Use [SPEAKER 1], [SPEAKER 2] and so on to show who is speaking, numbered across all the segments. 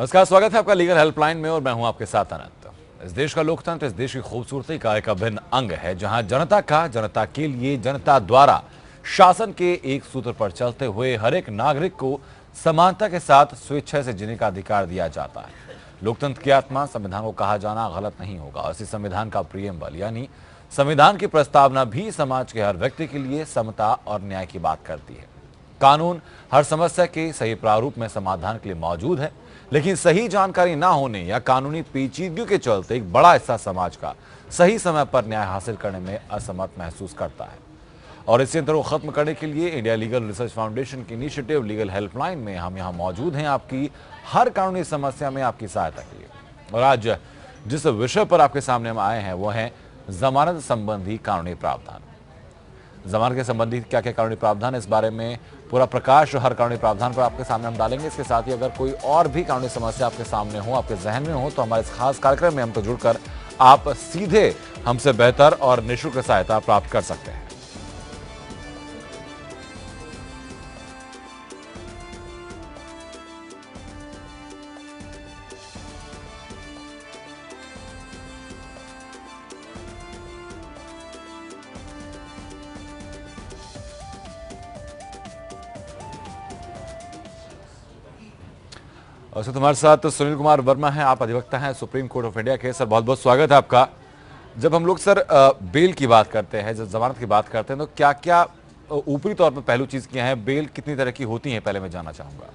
[SPEAKER 1] नमस्कार, स्वागत है आपका लीगल हेल्पलाइन में और मैं हूं आपके साथ अनंत। इस देश का लोकतंत्र इस देश की खूबसूरती का एक अभिन्न अंग है, जहां जनता का जनता के लिए जनता द्वारा शासन के एक सूत्र पर चलते हुए हर एक नागरिक को समानता के साथ स्वेच्छा से जीने का अधिकार दिया जाता है। लोकतंत्र की आत्मा संविधान को कहा जाना गलत नहीं होगा। इसी संविधान का प्रियम्बल यानी संविधान की प्रस्तावना भी समाज के हर व्यक्ति के लिए समता और न्याय की बात करती है। कानून हर समस्या के सही प्रारूप में समाधान के लिए मौजूद है, लेकिन सही जानकारी ना होने या कानूनी पेचीदगियों के चलते एक बड़ा हिस्सा समाज का सही समय पर न्याय हासिल करने में असमर्थ महसूस करता है। और इसी अंतर को खत्म करने के लिए इंडिया लीगल रिसर्च फाउंडेशन की इनिशिएटिव लीगल हेल्पलाइन में हम यहाँ मौजूद हैं, आपकी हर कानूनी समस्या में आपकी सहायता के लिए। और आज जिस विषय पर आपके सामने हम आए हैं वो है जमानत संबंधी कानूनी प्रावधान। जमानत के संबंधी क्या क्या कानूनी प्रावधान, इस बारे में पूरा प्रकाश हर कानूनी प्रावधान पर आपके सामने हम डालेंगे। इसके साथ ही अगर कोई और भी कानूनी समस्या आपके सामने हो, आपके जहन में हो, तो हमारे इस खास कार्यक्रम में हमको जुड़कर आप सीधे हमसे बेहतर और निःशुल्क सहायता प्राप्त कर सकते हैं। और सर तुम्हारे साथ सुनील कुमार वर्मा हैं, आप अधिवक्ता हैं सुप्रीम कोर्ट ऑफ इंडिया के। सर बहुत बहुत स्वागत है आपका। जब हम लोग सर बेल की बात करते हैं, जब जमानत की बात करते हैं, तो क्या क्या ऊपरी तौर पर पहलू चीज क्या है, बेल कितनी तरह की होती है, पहले मैं जानना चाहूंगा।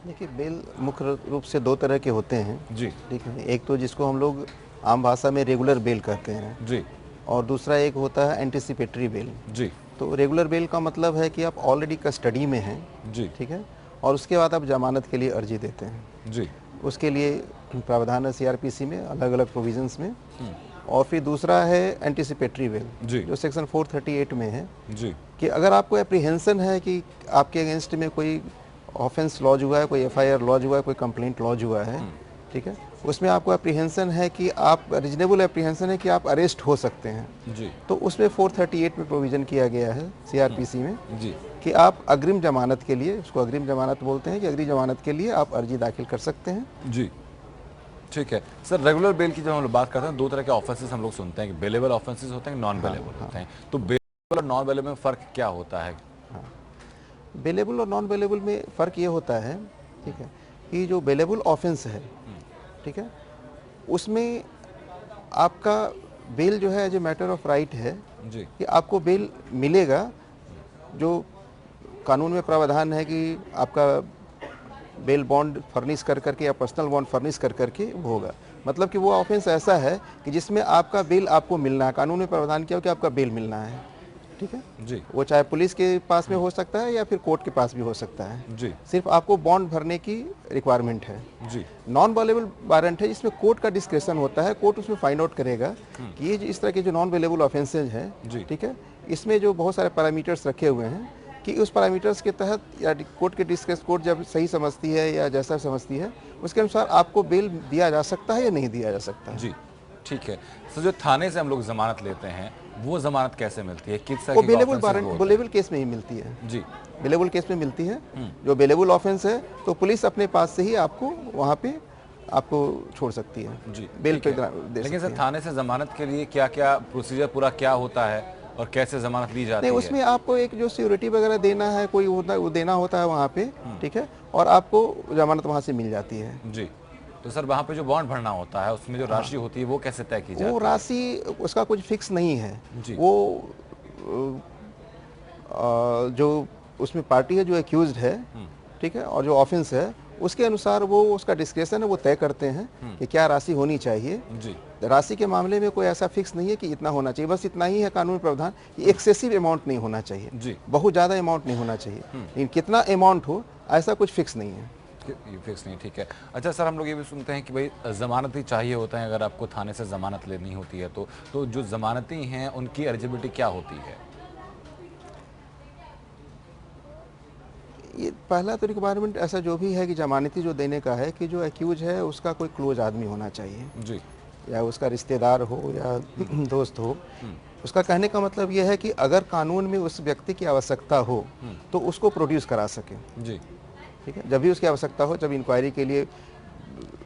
[SPEAKER 2] देखिए, बेल मुख्य रूप से दो तरह के होते हैं
[SPEAKER 1] जी।
[SPEAKER 2] ठीक है। एक तो जिसको हम लोग आम भाषा में रेगुलर बेल कहते हैं
[SPEAKER 1] जी।
[SPEAKER 2] और दूसरा एक होता है एंटिसिपेटरी बेल।
[SPEAKER 1] जी।
[SPEAKER 2] तो रेगुलर बेल का मतलब है कि आप ऑलरेडी कस्टडी में हैं,
[SPEAKER 1] जी।
[SPEAKER 2] ठीक है, और उसके बाद आप जमानत के लिए अर्जी देते हैं।
[SPEAKER 1] जी।
[SPEAKER 2] उसके लिए प्रावधान है सीआरपीसी में अलग अलग प्रोविजंस में। और फिर दूसरा है एंटिसिपेटरी बेल, जो सेक्शन 438 में है।
[SPEAKER 1] जी।
[SPEAKER 2] कि अगर आपको एप्रीहेंशन है कि आपके अगेंस्ट में कोई ऑफेंस लॉज हुआ है, कोई एफआईआर लॉज हुआ है, कोई कंप्लेंट लॉज हुआ है, ठीक है, उसमें आपको एप्रीहेंशन है कि आप रीजनेबल एप्रीहेंशन है कि आप अरेस्ट हो सकते हैं
[SPEAKER 1] जी।
[SPEAKER 2] तो उसमें 438 में प्रोविजन किया गया है सीआरपीसी में
[SPEAKER 1] जी।
[SPEAKER 2] कि आप अग्रिम जमानत के लिए, उसको अग्रिम जमानत बोलते हैं, कि अग्रिम जमानत के लिए आप अर्जी दाखिल कर सकते हैं।
[SPEAKER 1] जी, ठीक है। सर रेगुलर बेल की जब हम लोग बात करते हैं, दो तरह के ऑफेंसेस हम लोग सुनते हैं कि बेलेबल ऑफेंसेस होते हैं, नॉन बेलेबल होते हैं। तो बेलेबल और नॉन बेलेबल में फ़र्क क्या होता है?
[SPEAKER 2] बेलेबल और नॉन बेलेबल में फ़र्क ये होता है, ठीक है, कि जो बेलेबल ऑफेंस है, ठीक है, उसमें आपका बेल जो है as a matter of right है
[SPEAKER 1] जी।
[SPEAKER 2] कि आपको बेल मिलेगा। जो कानून में प्रावधान है कि आपका बेल बॉन्ड फर्निश कर करके या पर्सनल बॉन्ड फर्निश कर करके वो होगा। मतलब कि वो ऑफेंस ऐसा है कि जिसमें आपका बेल आपको मिलना है। कानून में प्रावधान किया हो कि आपका बेल मिलना है, ठीक है
[SPEAKER 1] जी।
[SPEAKER 2] वो चाहे पुलिस के पास में हो सकता है या फिर कोर्ट के पास भी हो सकता है।
[SPEAKER 1] जी।
[SPEAKER 2] सिर्फ आपको बॉन्ड भरने की रिक्वायरमेंट है।
[SPEAKER 1] जी।
[SPEAKER 2] नॉन बेलेबल वारंट है जिसमें कोर्ट का डिस्क्रेशन होता है। कोर्ट उसमें फाइंड आउट करेगा कि ये इस तरह के जो नॉन बेलेबल ऑफेंसेज हैं, ठीक है, इसमें जो बहुत सारे पैरामीटर्स रखे हुए हैं कि उस पैरामीटर्स के तहत या कोर्ट के डिस्क्रेशन, कोर्ट जब सही समझती है या जैसा समझती है उसके अनुसार आपको बेल दिया जा सकता है या नहीं दिया जा सकता है।
[SPEAKER 1] जी, ठीक है। सर जो थाने से हम लोग जमानत लेते हैं, वो जमानत कैसे मिलती है? किस
[SPEAKER 2] वो बेलेबल वारंट बेलेबल केस में ही मिलती है।
[SPEAKER 1] जी।
[SPEAKER 2] बेलेबल केस में मिलती है। जो बेलेबल ऑफेंस है तो पुलिस अपने पास से ही आपको वहाँ पे आपको छोड़ सकती है।
[SPEAKER 1] जी।
[SPEAKER 2] बेल पे
[SPEAKER 1] लेकिन सर थाने से जमानत के लिए क्या क्या प्रोसीजर पूरा क्या होता है और कैसे जमानत ली जाती है?
[SPEAKER 2] नहीं, उसमें आपको एक जो सिक्योरिटी वगैरह देना है, कोई वो देना होता है वहाँ पे, ठीक है, और आपको जमानत वहाँ से मिल जाती है।
[SPEAKER 1] जी। तो सर वहाँ पे जो बॉन्ड भरना होता है उसमें जो राशि होती है वो कैसे तय की जाती है?
[SPEAKER 2] वो राशि उसका कुछ फिक्स नहीं है।
[SPEAKER 1] जी।
[SPEAKER 2] वो जो उसमें पार्टी है जो एक्यूज्ड है, ठीक है, और जो ऑफेंस है उसके अनुसार वो उसका डिस्क्रेशन है, वो तय करते हैं कि क्या राशि होनी चाहिए।
[SPEAKER 1] जी।
[SPEAKER 2] राशि के मामले में कोई ऐसा फिक्स नहीं है कि इतना होना चाहिए, बस इतना ही है कानूनी प्रावधान कि एक्सेसिव अमाउंट नहीं होना चाहिए।
[SPEAKER 1] जी।
[SPEAKER 2] बहुत ज़्यादा अमाउंट नहीं होना चाहिए, लेकिन कितना अमाउंट हो ऐसा कुछ फिक्स नहीं है।
[SPEAKER 1] ये फिक्स नहीं, ठीक है। अच्छा सर, हम लोग ये भी सुनते हैं कि भाई जमानती चाहिए होता है अगर आपको थाने से जमानत लेनी होती है तो जो जमानती हैं उनकी एलिजिबिलिटी क्या होती है?
[SPEAKER 2] ये पहला तो रिक्वायरमेंट ऐसा जो भी है कि जमानती जो देने का है कि जो एक्यूज है उसका कोई क्लोज आदमी होना चाहिए।
[SPEAKER 1] जी।
[SPEAKER 2] या उसका रिश्तेदार हो या दोस्त हो। उसका कहने का मतलब यह है कि अगर कानून में उस व्यक्ति की आवश्यकता हो तो उसको प्रोड्यूस करा सके।
[SPEAKER 1] जी।
[SPEAKER 2] ठीक है, जब भी उसकी आवश्यकता हो, जब इंक्वायरी के लिए,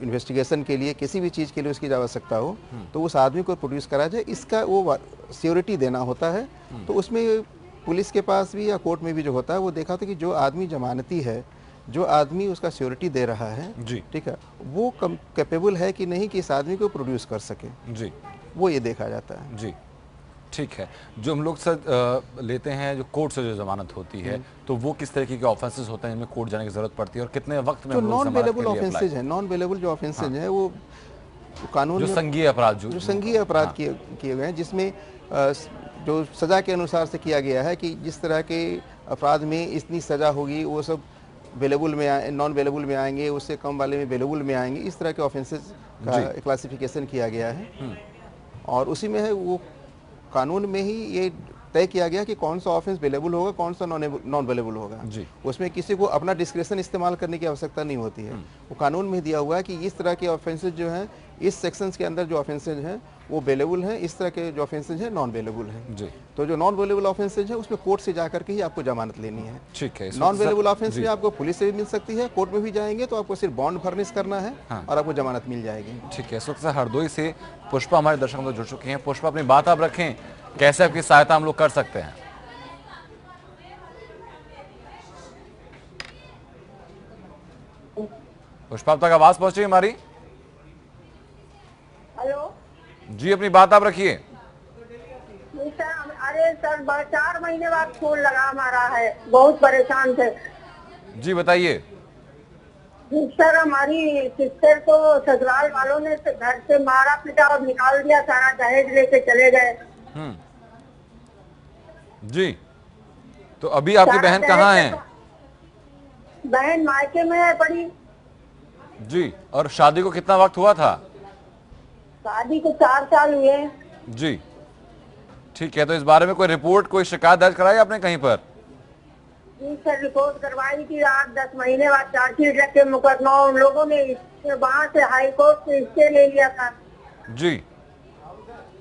[SPEAKER 2] इन्वेस्टिगेशन के लिए, किसी भी चीज़ के लिए उसकी आवश्यकता हो, तो उस आदमी को प्रोड्यूस करा जाए, इसका वो सिक्योरिटी देना होता है। तो उसमें पुलिस के पास भी या कोर्ट में भी जो होता है वो देखा था कि जो आदमी जमानती है, जो आदमी उसका सिक्योरिटी दे रहा है, ठीक है, वो कैपेबल है कि नहीं कि इस आदमी को प्रोड्यूस कर सके
[SPEAKER 1] जी,
[SPEAKER 2] वो ये देखा जाता है।
[SPEAKER 1] जी, ठीक है। जो हम लोग सर लेते हैं जो कोर्ट से जो जमानत होती है, तो वो किस तरीके के ऑफेंसेस होते हैं जिनमें कोर्ट जाने की जरूरत पड़ती है और कितने वक्त में
[SPEAKER 2] जो
[SPEAKER 1] हम लोग
[SPEAKER 2] नॉन
[SPEAKER 1] जमानत
[SPEAKER 2] वेलेबल
[SPEAKER 1] के लिए
[SPEAKER 2] ऑफेंसेज
[SPEAKER 1] अप्लाई,
[SPEAKER 2] हैं, नॉन वेलेबल जो ऑफेंसेज हैं वो कानून
[SPEAKER 1] जो
[SPEAKER 2] में
[SPEAKER 1] संघीय अपराध
[SPEAKER 2] जो संघीय अपराध किए गए हैं, जिसमें जो सज़ा के अनुसार से किया गया है कि जिस तरह के अपराध में इतनी सज़ा होगी वो सब वेलेबल में नॉन वेलेबल में आएंगे, उससे कम वाले में वेलेबल में आएंगे, इस तरह के ऑफेंसेस का क्लासिफिकेशन किया गया है। और उसी में है वो कानून में ही ये तय किया गया कि कौन सा ऑफेंस वेलेबल होगा, कौन सा नॉन वेलेबल होगा। उसमें किसी को अपना डिस्क्रिप्शन इस्तेमाल करने की आवश्यकता नहीं होती है। वो कानून में दिया हुआ है कि इस तरह के ऑफेंसेज जो हैं, इस सेक्शंस के अंदर जो ऑफेंसेज हैं वो वेलेबल हैं, इस तरह के जो ऑफेंसेज हैं नॉन वेलेबल हैं। तो जो नॉन वेलेबल ऑफेंसेज है उसमें कोर्ट से जाकर के ही आपको जमानत लेनी है।
[SPEAKER 1] ठीक है।
[SPEAKER 2] नॉन वेलेबल ऑफेंस में आपको पुलिस से भी मिल सकती है, कोर्ट में भी जाएंगे तो आपको सिर्फ बॉन्ड फर्निश करना है और आपको जमानत मिल जाएगी।
[SPEAKER 1] ठीक है। इस वक्त हरदोई से पुष्पा हमारे दर्शकों में जुड़ चुके हैं। पुष्पा, अपनी बात आप रखें, कैसे आपकी सहायता हम लोग कर सकते हैं? पुष्पा, अब तक आवाज पहुंच रही है हमारी?
[SPEAKER 3] हेलो
[SPEAKER 1] जी, अपनी बात आप रखिए।
[SPEAKER 3] सर, अरे सर 4 महीने बाद फोन लगा हमारा है, बहुत परेशान थे।
[SPEAKER 1] जी बताइए।
[SPEAKER 3] सर, हमारी सिस्टर को ससुराल वालों ने घर से मारा पीटा और निकाल दिया, सारा दहेज लेके चले गए।
[SPEAKER 1] जी, तो अभी आपकी बहन कहाँ है?
[SPEAKER 3] बहन मायके में है पड़ी।
[SPEAKER 1] जी, और शादी को कितना वक्त हुआ था?
[SPEAKER 3] शादी को 4 साल हुए।
[SPEAKER 1] जी, ठीक है। तो इस बारे में कोई रिपोर्ट, कोई शिकायत दर्ज कराई आपने कहीं पर?
[SPEAKER 3] जी सर, रिपोर्ट करवाई थी 8-10 महीने बाद, चार्जशीट रख के मुकदमा उन लोगों ने वहाँ से हाई कोर्ट से स्टे ले लिया था। जी,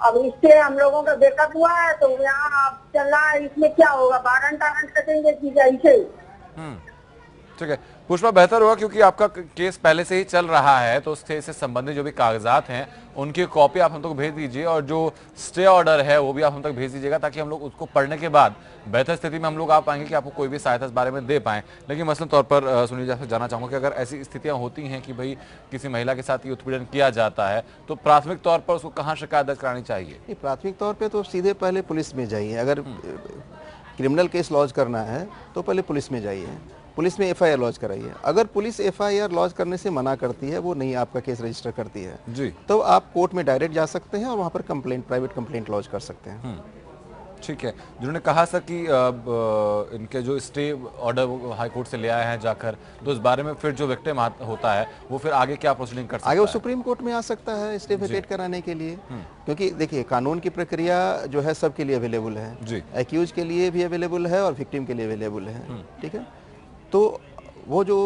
[SPEAKER 3] अब स्टे हम लोगों का बेकअप हुआ है तो यहाँ अब चल रहा है, इसमें क्या होगा, वारंट कटेंगे कि ऐसे ही।
[SPEAKER 1] ठीक है पुष्पा, बेहतर होगा क्योंकि आपका केस पहले से ही चल रहा है, तो उससे से संबंधित जो भी कागजात हैं उनकी कॉपी आप हम तक भेज दीजिए और जो स्टे ऑर्डर है वो भी आप हम तक भेज दीजिएगा, ताकि हम लोग उसको पढ़ने के बाद बेहतर स्थिति में हम लोग आ पाएंगे कि आपको कोई भी सहायता इस बारे में दे पाएं। लेकिन मसलन तौर पर सुनील जी, आपसे जानना चाहूंगा कि अगर ऐसी स्थितियां होती हैं कि भाई किसी महिला के साथ ये उत्पीड़न किया जाता है, तो प्राथमिक तौर पर उसको कहाँ शिकायत दर्ज करानी चाहिए?
[SPEAKER 2] प्राथमिक तौर पर तो सीधे पहले पुलिस में जाइए। अगर क्रिमिनल केस लॉन्च करना है तो पहले पुलिस में जाइए, पुलिस में एफआईआर लॉन्च कराइए। अगर पुलिस एफआईआर लॉन्च करने से मना करती है, वो नहीं आपका केस रजिस्टर करती है जी, तो आप कोर्ट में डायरेक्ट जा सकते हैं और वहां पर कंप्लेंट, प्राइवेट कंप्लेंट लॉन्च कर सकते हैं।
[SPEAKER 1] ठीक है। जिन्होंने कहा सर कि इनके जो स्टे ऑर्डर हाई कोर्ट से ले आए हैं जाकर, तो इस बारे में फिर जो विक्टिम होता है वो फिर आगे क्या प्रोसीडिंग कर सकता है?
[SPEAKER 2] आगे वो सुप्रीम कोर्ट में आ सकता है स्टे वेकेट कराने के लिए, क्योंकि देखिए कानून की प्रक्रिया जो है सबके लिए अवेलेबल है जी, एक्यूज के लिए भी अवेलेबल है और विक्टिम के लिए अवेलेबल है। ठीक है, तो वो जो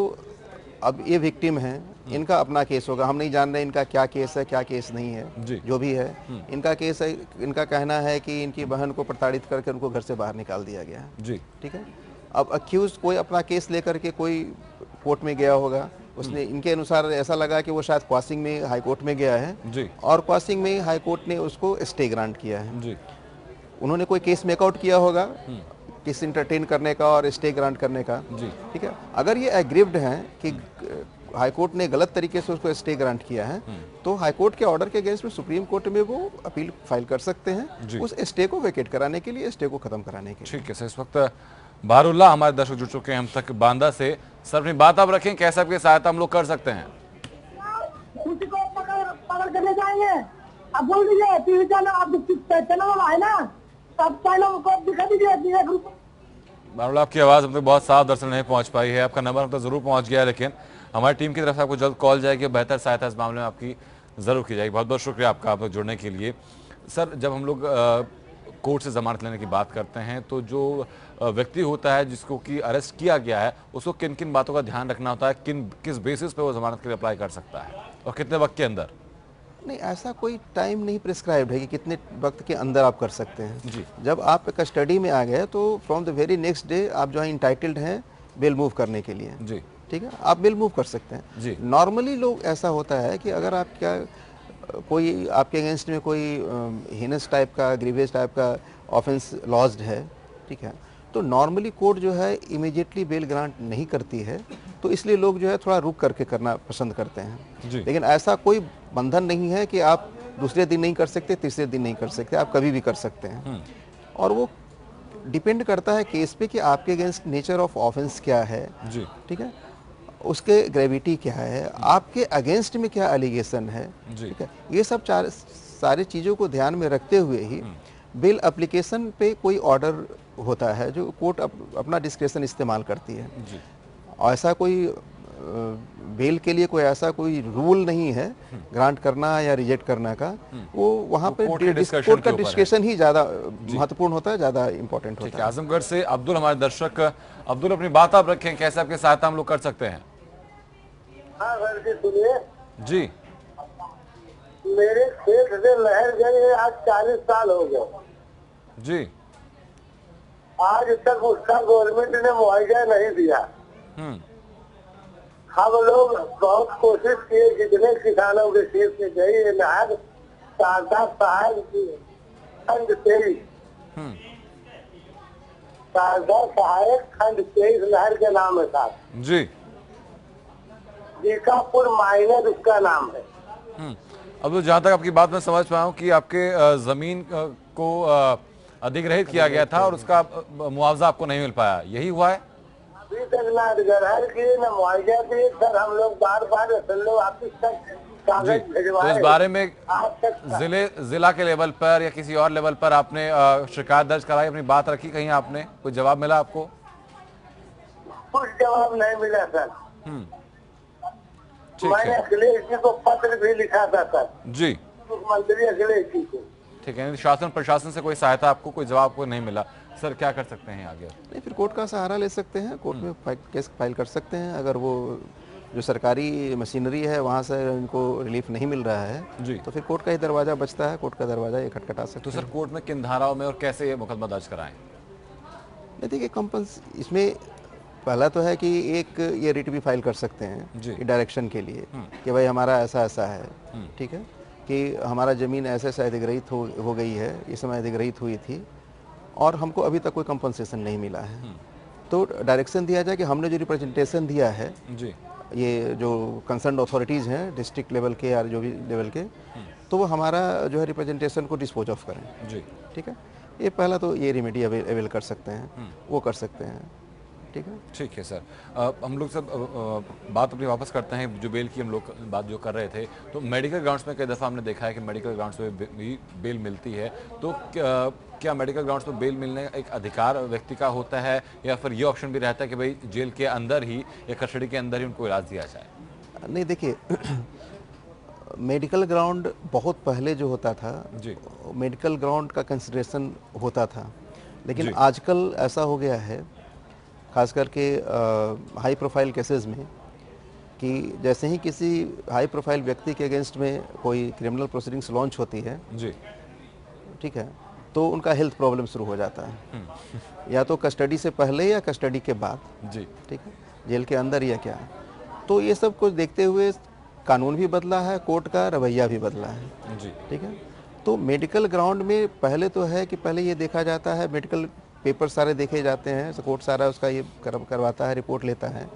[SPEAKER 2] अब ये विक्टिम है, इनका अपना केस होगा, हम नहीं जान रहे इनका क्या केस है क्या केस नहीं है जी, जो भी है इनका केस है। इनका कहना है कि इनकी बहन को प्रताड़ित करके उनको घर से बाहर निकाल दिया गया जी, ठीक है। अब अक्यूज कोई अपना केस लेकर के कोई कोर्ट में गया होगा, उसने इनके अनुसार ऐसा लगा कि वो शायद क्वासिंग में हाई कोर्ट में गया है जी, और क्वासिंग में हाई कोर्ट ने उसको स्टे ग्रांट किया है जी। उन्होंने कोई केस मेकआउट किया होगा किस इंटरटेन करने का और स्टे ग्रांट करने का जी, ठीक है। अगर ये एग्रीव्ड हैं कि हाई कोर्ट ने गलत तरीके से उसको स्टे ग्रांट किया है, तो हाई कोर्ट के ऑर्डर के अगेंस्ट में सुप्रीम कोर्ट में वो अपील फाइल कर सकते हैं उस स्टे को वेकेट कराने के लिए, स्टे को खत्म कराने के लिए। ठीक
[SPEAKER 1] है सर, इस वक्त बहरुल्लाह हमारे दर्शक जुड़ चुके हैं हम तक बांदा से। सर, अपनी बात आप रखें, कैसे आपकी सहायता हम लोग कर सकते हैं?
[SPEAKER 3] पकड़ करने जाएंगे, आप बोल दीजिए टीवी चैनल, आप चैनल है ना, सब चैनल को दिखा दीजिए।
[SPEAKER 1] बहरुल्लाह, आपकी आवाज़ हम तक बहुत साफ दरअसल नहीं पहुंच पाई है, आपका नंबर हम तक जरूर पहुंच गया है, लेकिन हमारी टीम की तरफ से आपको जल्द कॉल जाएगी, बेहतर सहायता इस मामले में आपकी ज़रूर की जाएगी। बहुत बहुत शुक्रिया आपका आप लोग जुड़ने के लिए। सर, जब हम लोग कोर्ट से ज़मानत लेने की बात करते हैं, तो जो व्यक्ति होता है जिसको कि अरेस्ट किया गया है, उसको किन किन बातों का ध्यान रखना होता है, किस बेसिस पे वो ज़मानत के लिए अप्लाई कर सकता है और कितने वक्त के अंदर?
[SPEAKER 2] नहीं, ऐसा कोई टाइम नहीं प्रिस्क्राइब्ड है कि कितने वक्त के अंदर आप कर सकते हैं जी। जब आप कस्टडी में आ गए तो from the very next day आप जो है इंटाइटल्ड हैं बेल मूव करने के लिए जी। ठीक है, आप बेल मूव कर सकते हैं। नॉर्मली लोग ऐसा होता है कि अगर आप क्या कोई आपके अगेंस्ट में कोई हीनस टाइप का, ग्रीवियस टाइप का ऑफेंस लॉज्ड है, ठीक है, तो नॉर्मली कोर्ट जो है इमीडिएटली बेल ग्रांट नहीं करती है, तो इसलिए लोग जो है थोड़ा रुक करके करना पसंद करते हैं। लेकिन ऐसा कोई बंधन नहीं है कि आप दूसरे दिन नहीं कर सकते, तीसरे दिन नहीं कर सकते, आप कभी भी कर सकते हैं। और वो डिपेंड करता है केस पे कि आपके अगेंस्ट नेचर ऑफ ऑफेंस क्या है, ठीक है, उसके ग्रेविटी क्या है, आपके अगेंस्ट में क्या एलिगेशन है, ठीक है, ये सब सारी चीज़ों को ध्यान में रखते हुए ही बेल एप्लीकेशन पे कोई ऑर्डर होता है जो कोर्ट अपना डिस्क्रेशन इस्तेमाल करती है। और ऐसा कोई बेल के लिए कोई ऐसा कोई रूल नहीं है ग्रांट करना या रिजेक्ट करना का, वो वहाँ पे कोर्ट का डिस्कशन ही ज़्यादा महत्वपूर्ण होता है, ज़्यादा इंपॉर्टेंट होता है।
[SPEAKER 1] आजमगढ़ से अब्दुल, हमारे दर्शक अब्दुल, अपनी बात आप रखें, कैसे आपकी सहायता हम लोग कर सकते हैं?
[SPEAKER 3] हाँ सर जी, सुनिए
[SPEAKER 1] जी।
[SPEAKER 3] मेरे खेत से नहर गई आज 40 साल हो गए
[SPEAKER 1] जी।
[SPEAKER 3] आज तक उसका गवर्नमेंट ने मुआवजा नहीं दिया। हम लोग बहुत कोशिश किए, जितने किसानों के खेत से गई ये नहर शारदा साहब की खंड 23, शारदा सहायक खंड 23 नहर के नाम है साहब
[SPEAKER 1] जी।
[SPEAKER 3] जीकापुर माइनर उसका नाम है।
[SPEAKER 1] अब जहाँ तक आपकी बात मैं समझ पाया हूँ कि आपके जमीन को अधिग्रहित किया गया था और उसका मुआवजा आपको नहीं मिल पाया, यही हुआ है?
[SPEAKER 3] अभी तक ना अधिग्रहण किए ना मुआवजा दिए सर, हम लोग बार बार ऑफिस तक कागज भिजवाए।
[SPEAKER 1] तो इस बारे में जिला के लेवल पर या किसी और लेवल पर आपने शिकायत दर्ज कराई, अपनी बात रखी, कहीं आपने कोई जवाब मिला आपको?
[SPEAKER 3] कुछ जवाब नहीं मिला सर। मैंने
[SPEAKER 1] है।
[SPEAKER 3] अखिलेश जी को पत्र भी लिखा था सर
[SPEAKER 1] जी,
[SPEAKER 3] मुख्यमंत्री अखिलेश जी को।
[SPEAKER 1] ठीक है, शासन प्रशासन से कोई सहायता आपको, कोई जवाब आपको नहीं मिला, सर क्या कर सकते हैं आगे?
[SPEAKER 2] नहीं, फिर कोर्ट का सहारा ले सकते हैं, कोर्ट में केस फाइल कर सकते हैं। अगर वो जो सरकारी मशीनरी है वहाँ से उनको रिलीफ नहीं मिल रहा है जी, तो फिर कोर्ट का ही दरवाज़ा बचता है, कोर्ट का दरवाज़ा ये खटखटा सकते हैं।
[SPEAKER 1] तो सर कोर्ट में किन धाराओं में और कैसे ये मुकदमा दर्ज कराएं?
[SPEAKER 2] नहीं, देखिए इसमें पहला तो है कि एक ये रिट भी फाइल कर सकते हैं डायरेक्शन के लिए कि भाई हमारा ऐसा ऐसा है, ठीक है, कि हमारा ज़मीन ऐसे ऐसे अधिग्रहित हो गई है, इस समय अधिग्रहित हुई थी और हमको अभी तक कोई कंपनसेशन नहीं मिला है। तो डायरेक्शन दिया जाए कि हमने जो रिप्रेजेंटेशन दिया है जी, ये जो कंसर्न अथॉरिटीज़ हैं डिस्ट्रिक्ट लेवल के या जो भी लेवल के, तो वो हमारा जो है रिप्रेजेंटेशन को डिस्पोज ऑफ करें जी, ठीक है। ये पहला तो ये रेमेडी अवेल कर सकते हैं, वो कर सकते हैं, ठीक है
[SPEAKER 1] सर। हम लोग सब बात अपनी वापस करते हैं, जो बेल की हम लोग बात जो कर रहे थे, तो मेडिकल ग्राउंड्स में कई दफ़ा हमने देखा है कि मेडिकल ग्राउंड्स में भी बेल मिलती है, तो क्या मेडिकल ग्राउंड्स में बेल मिलने का एक अधिकार व्यक्ति का होता है या फिर ये ऑप्शन भी रहता है कि भाई जेल के अंदर ही या कस्टडी के अंदर ही उनको इलाज दिया जाए?
[SPEAKER 2] नहीं, देखिए मेडिकल ग्राउंड बहुत पहले जो होता था जी, मेडिकल ग्राउंड का कंसिडरेशन होता था, लेकिन आजकल ऐसा हो गया है खास करके हाई प्रोफाइल केसेस में कि जैसे ही किसी हाई प्रोफाइल व्यक्ति के अगेंस्ट में कोई क्रिमिनल प्रोसीडिंग्स लॉन्च होती है जी, ठीक है, तो उनका हेल्थ प्रॉब्लम शुरू हो जाता है, या तो कस्टडी से पहले या कस्टडी के बाद जी, ठीक है, जेल के अंदर या क्या। तो ये सब कुछ देखते हुए कानून भी बदला है, कोर्ट का रवैया भी बदला है जी, ठीक है। तो मेडिकल ग्राउंड में पहले तो है कि पहले ये देखा जाता है, मेडिकल पेपर सारे देखे जाते हैं, कोर्ट सारा उसका ये करवाता है, रिपोर्ट लेता है।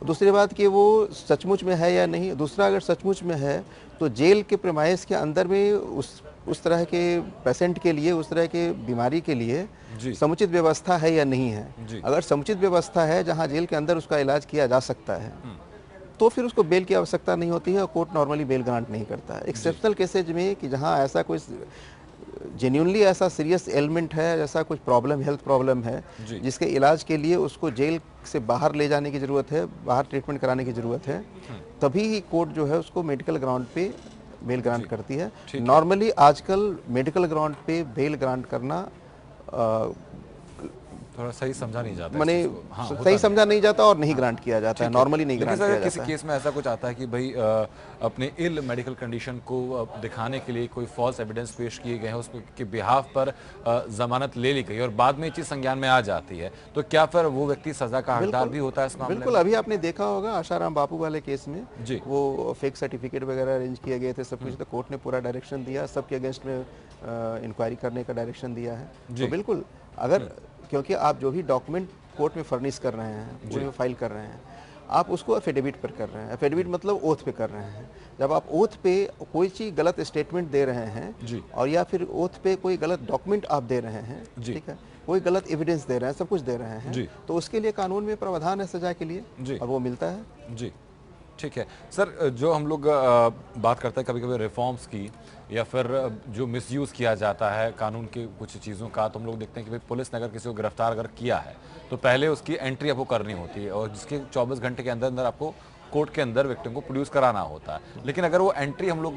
[SPEAKER 2] दूसरी बात कि वो सचमुच में है या नहीं। दूसरा, अगर सचमुच में है तो जेल के प्रेमाइस के अंदर में उस तरह के पेशेंट के लिए, उस तरह के बीमारी के लिए समुचित व्यवस्था है या नहीं है। अगर समुचित व्यवस्था है जहाँ जेल के अंदर उसका इलाज किया जा सकता है तो फिर उसको बेल की आवश्यकता नहीं होती है और कोर्ट नॉर्मली बेल ग्रांट नहीं करता है। एक्सेप्शनल केसेज में कि जहाँ ऐसा कोई जेन्युइनली ऐसा सीरियस एलिमेंट है, ऐसा कुछ प्रॉब्लम, हेल्थ प्रॉब्लम है जिसके इलाज के लिए उसको जेल से बाहर ले जाने की ज़रूरत है, बाहर ट्रीटमेंट कराने की ज़रूरत है, तभी ही कोर्ट जो है उसको मेडिकल ग्राउंड पे बेल ग्रांट करती है। नॉर्मली आजकल मेडिकल ग्राउंड पे बेल ग्रांट करना
[SPEAKER 1] थोड़ा सही समझा नहीं जाता,
[SPEAKER 2] माने सही समझा नहीं जाता और नहीं ग्रांट किया जाता है, नॉर्मली नहीं ग्रांट किया जाता है।
[SPEAKER 1] किसी केस में ऐसा कुछ आता है कि भाई अपने इल मेडिकल कंडीशन को दिखाने के लिए कोई फॉल्स एविडेंस पेश किए गए हैं, उसके बिहाफ पर जमानत ले ली गई और बाद में ये चीज संज्ञान में आ जाती है, तो क्या फिर वो व्यक्ति सजा का हकदार भी होता है इस मामले में?
[SPEAKER 2] बिल्कुल, अभी आपने देखा होगा आशाराम बापू वाले केस में
[SPEAKER 1] जी,
[SPEAKER 2] वो फेक सर्टिफिकेट वगैरह अरेंज किए गए थे, सब कुछ, तो कोर्ट ने पूरा डायरेक्शन दिया, सबके अगेंस्ट में इंक्वायरी करने का डायरेक्शन दिया है। तो बिल्कुल, अगर क्योंकि आप जो भी डॉक्यूमेंट कोर्ट में फर्निश कर रहे हैं, जो फाइल कर रहे हैं, आप उसको एफिडेविट पर कर रहे हैं। एफिडेविट मतलब ओथ पे कर रहे हैं। जब आप ओथ पे कोई चीज़ गलत स्टेटमेंट दे रहे हैं और या फिर ओथ पे कोई गलत डॉक्यूमेंट आप दे रहे हैं, ठीक है, कोई गलत एविडेंस दे रहे हैं, सब कुछ दे रहे हैं, तो उसके लिए कानून में प्रावधान है सजा के लिए और वो मिलता है।
[SPEAKER 1] जी, ठीक है सर। जो हम लोग बात करते हैं कभी कभी रिफॉर्म्स की या फिर जो मिसयूज़ किया जाता है कानून की कुछ चीज़ों का, तो हम लोग देखते हैं कि भाई पुलिस ने अगर किसी को गिरफ्तार अगर किया है तो पहले उसकी एंट्री आपको करनी होती है और जिसके 24 घंटे के अंदर अंदर आपको कोर्ट के अंदर विक्टिम को प्रोड्यूस कराना होता है। लेकिन अगर वो एंट्री हम लोग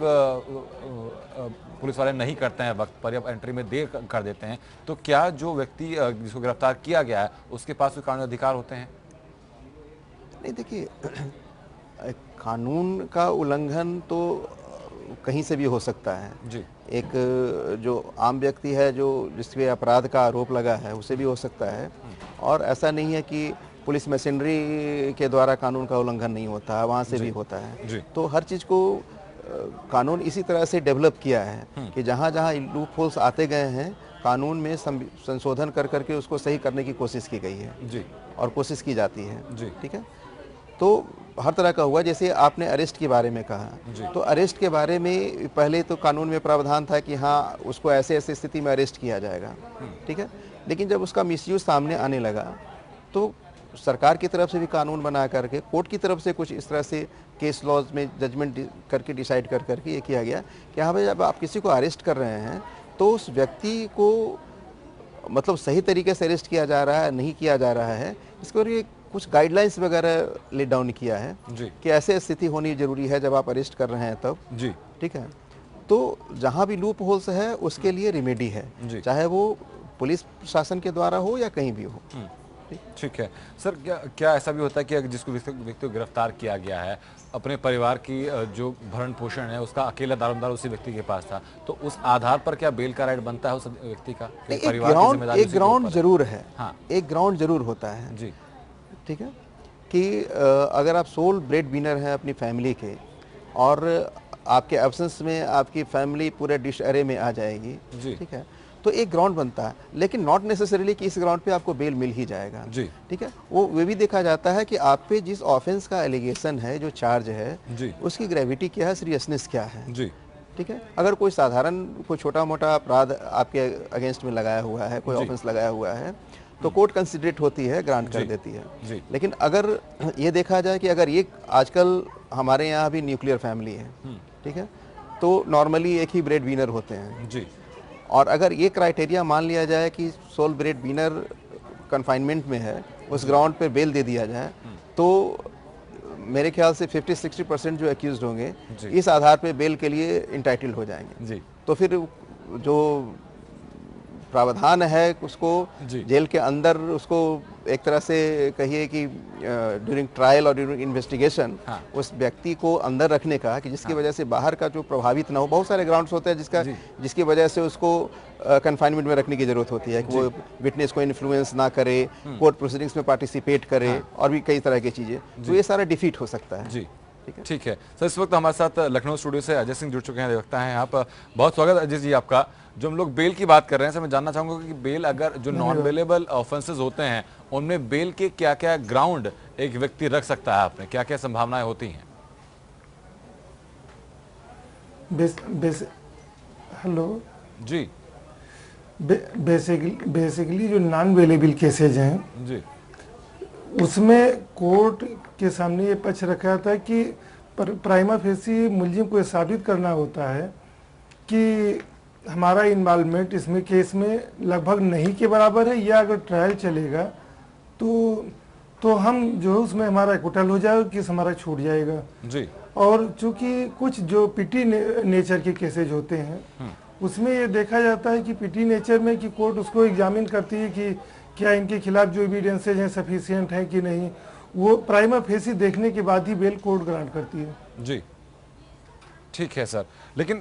[SPEAKER 1] पुलिस वाले नहीं करते हैं वक्त पर या एंट्री में देर कर देते हैं, तो क्या जो व्यक्ति जिसको गिरफ्तार किया गया है उसके पास कोई कानूनी अधिकार होते हैं?
[SPEAKER 2] नहीं, देखिए, कानून का उल्लंघन तो कहीं से भी हो सकता है
[SPEAKER 1] जी।
[SPEAKER 2] एक जो आम व्यक्ति है जो जिसपे अपराध का आरोप लगा है उसे भी हो सकता है, और ऐसा नहीं है कि पुलिस मशीनरी के द्वारा कानून का उल्लंघन नहीं होता है, वहाँ से भी होता है। तो हर चीज़ को कानून इसी तरह से डेवलप किया है कि जहाँ जहाँ लूप होल्स आते गए हैं कानून में संशोधन कर करके उसको सही करने की कोशिश की गई है और कोशिश की जाती है। ठीक है, तो हर तरह का हुआ। जैसे आपने अरेस्ट के बारे में कहा, तो अरेस्ट के बारे में पहले तो कानून में प्रावधान था कि हाँ उसको ऐसे ऐसे स्थिति में अरेस्ट किया जाएगा, ठीक है, लेकिन जब उसका मिसयूज सामने आने लगा तो सरकार की तरफ से भी कानून बना करके कोर्ट की तरफ से कुछ इस तरह से केस लॉज में जजमेंट करके डिसाइड कर करके ये किया गया कि हाँ भाई जब आप किसी को अरेस्ट कर रहे हैं तो उस व्यक्ति को मतलब सही तरीके से अरेस्ट किया जा रहा है नहीं किया जा रहा है, इसके लिए कुछ गाइडलाइंस वगैरह ले डाउन किया है कि ऐसे स्थिति होनी जरूरी है जब आप अरेस्ट कर रहे हैं तब। ठीक है, तो जहाँ भी लूप होल्स है उसके लिए रिमेडी है, चाहे वो पुलिस प्रशासन के द्वारा हो या कहीं भी हो।
[SPEAKER 1] ठीक है सर, क्या ऐसा भी होता है कि जिसको व्यक्ति को गिरफ्तार किया गया है अपने परिवार की जो भरण पोषण है उसका अकेला दारोमदार उसी व्यक्ति के पास था, तो उस आधार पर क्या बेल का राइट बनता है उस व्यक्ति का?
[SPEAKER 2] एक ग्राउंड जरूर है, हाँ, एक ग्राउंड जरूर होता है जी, ठीक है, कि अगर आप सोल ब्रेड विनर हैं अपनी फैमिली के और आपके एब्सेंस में आपकी फैमिली पूरे डिश अरे में आ जाएगी, ठीक है, तो एक ग्राउंड बनता है, लेकिन नॉट नेसेसरीली कि इस ग्राउंड पे आपको बेल मिल ही जाएगा जी, ठीक है। वो भी देखा जाता है कि आप पे जिस ऑफेंस का एलिगेशन है, जो चार्ज है जी, उसकी ग्रेविटी क्या है, सीरियसनेस क्या है जी, ठीक है। अगर कोई साधारण कोई छोटा मोटा अपराध आपके अगेंस्ट में लगाया हुआ है, कोई ऑफेंस लगाया हुआ है, तो कोर्ट कंसिडरेट होती है, ग्रांट कर देती है। लेकिन अगर ये देखा जाए कि अगर ये आजकल हमारे यहाँ भी न्यूक्लियर फैमिली है, ठीक है, तो नॉर्मली एक ही ब्रेड विनर होते हैं जी, और अगर ये क्राइटेरिया मान लिया जाए कि सोल ब्रेड विनर कन्फाइनमेंट में है, उस ग्राउंड पे बेल दे दिया जाए, तो मेरे ख्याल से 50-60% जो एक्यूज्ड होंगे इस आधार पे बेल के लिए इंटाइटल्ड हो जाएंगे जी। तो फिर जो प्रावधान है उसको जेल के अंदर उसको एक तरह से कहिए कि ड्यूरिंग ट्रायल और ड्यूरिंग इन्वेस्टिगेशन उस व्यक्ति को अंदर रखने का, कि जिसकी वजह से बाहर का जो प्रभावित ना हो। बहुत सारे ग्राउंड्स होते हैं जिसकी वजह से उसको कन्फाइनमेंट में रखने की जरूरत होती है कि वो विटनेस को इन्फ्लुएंस ना करे, कोर्ट प्रोसीडिंग्स में पार्टिसिपेट करे और भी कई तरह की चीजें, तो ये सारा डिफीट हो सकता है जी।
[SPEAKER 1] ठीक है सर, इस वक्त हमारे साथ लखनऊ स्टूडियो से अजय सिंह जुड़ चुके हैं, देखता है आप। बहुत स्वागत अजय जी आपका। जो हम लोग बेल की बात कर रहे हैं सर, मैं जानना चाहूंगा कि बेल अगर जो नॉन बेलेबल ऑफेंसेस होते हैं उनमें बेल के क्या क्या ग्राउंड एक व्यक्ति रख सकता है, आपने क्या क्या संभावनाएं होती हैं?
[SPEAKER 4] हेलो
[SPEAKER 1] जी,
[SPEAKER 4] बेसिकली जो नॉन बेलेबल केसेज हैं जी, उसमें कोर्ट के सामने ये पक्ष रखा था कि प्राइमा फेसी मुलजिम को साबित करना होता है कि हमारा इन्वॉल्वमेंट इसमें केस में लगभग नहीं के बराबर है, या अगर ट्रायल चलेगा तो हम जो है उसमें हमारा एक्विटल हो जाएगा, केस हमारा छूट जाएगा जी। और चूंकि कुछ जो पिटी नेचर के केसेज होते हैं उसमें ये देखा जाता है कि पीटी नेचर में कि कोर्ट उसको एग्जामिन करती है कि क्या इनके खिलाफ जो एविडेंसेज हैं सफिशिएंट हैं कि नहीं, वो प्राइमा फेसी देखने के बाद ही बेल कोर्ट ग्रांट करती है।
[SPEAKER 1] जी ठीक है सर, लेकिन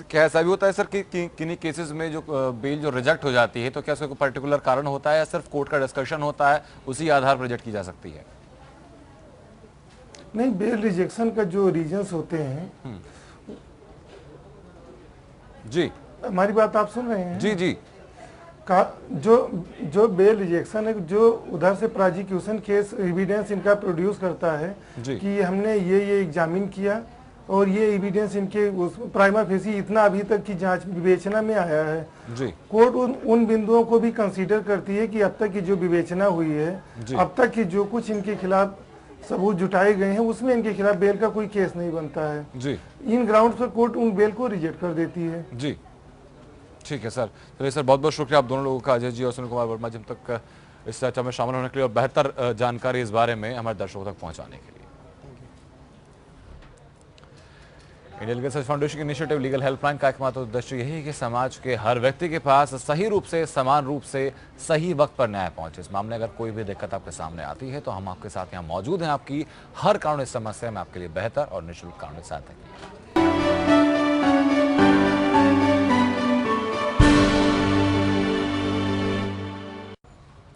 [SPEAKER 1] क्या ऐसा भी होता है सर कि किन्हीं केसेस में जो बेल जो रिजेक्ट हो जाती है तो क्या उसका कोई पर्टिकुलर कारण होता है या सिर्फ कोर्ट का डिस्कशन होता है उसी आधार पर रिजेक्ट की जा सकती है?
[SPEAKER 4] नहीं, बेल रिजेक्शन का जो रीजंस होते हैं,
[SPEAKER 1] जी
[SPEAKER 4] हमारी बात आप सुन रहे हैं?
[SPEAKER 1] जी जी
[SPEAKER 4] का जो बेल रिजेक्शन है, जो उधर से प्रोसिक्यूशन केस एविडेंस इनका प्रोड्यूस करता है कि हमने ये एग्जामिन किया और ये एविडेंस इनके उस प्राइमा फेसी इतना अभी तक की जांच विवेचना में आया है
[SPEAKER 1] जी।
[SPEAKER 4] कोर्ट उन बिंदुओं को भी कंसीडर करती है कि अब तक की जो विवेचना हुई है, अब तक की जो कुछ इनके खिलाफ सबूत जुटाए गए हैं उसमें इनके खिलाफ बेल का कोई केस नहीं बनता है
[SPEAKER 1] जी।
[SPEAKER 4] इन ग्राउंड पर कोर्ट उन बेल को रिजेक्ट कर देती है।
[SPEAKER 1] जी ठीक है सर। चलिए सर, बहुत बहुत शुक्रिया आप दोनों लोगों का, अजय जी और सुनील कुमार वर्मा जी, हम तक इस चर्चा में शामिल होने के लिए और बेहतर जानकारी इस बारे में हमारे दर्शकों तक पहुंचाने के लिए। इंडियन लीगल सर्च फाउंडेशन की इनिशिएटिव लीगल हेल्पलाइन का एकमात्र उद्देश्य यही है कि समाज के हर व्यक्ति के पास सही रूप से, समान रूप से, सही वक्त पर न्याय पहुंचे। इस मामले में अगर कोई भी दिक्कत आपके सामने आती है तो हम आपके साथ यहाँ मौजूद हैं, आपकी हर कानूनी समस्या में आपके लिए बेहतर और निःशुल्क कानूनी सहायता के लिए।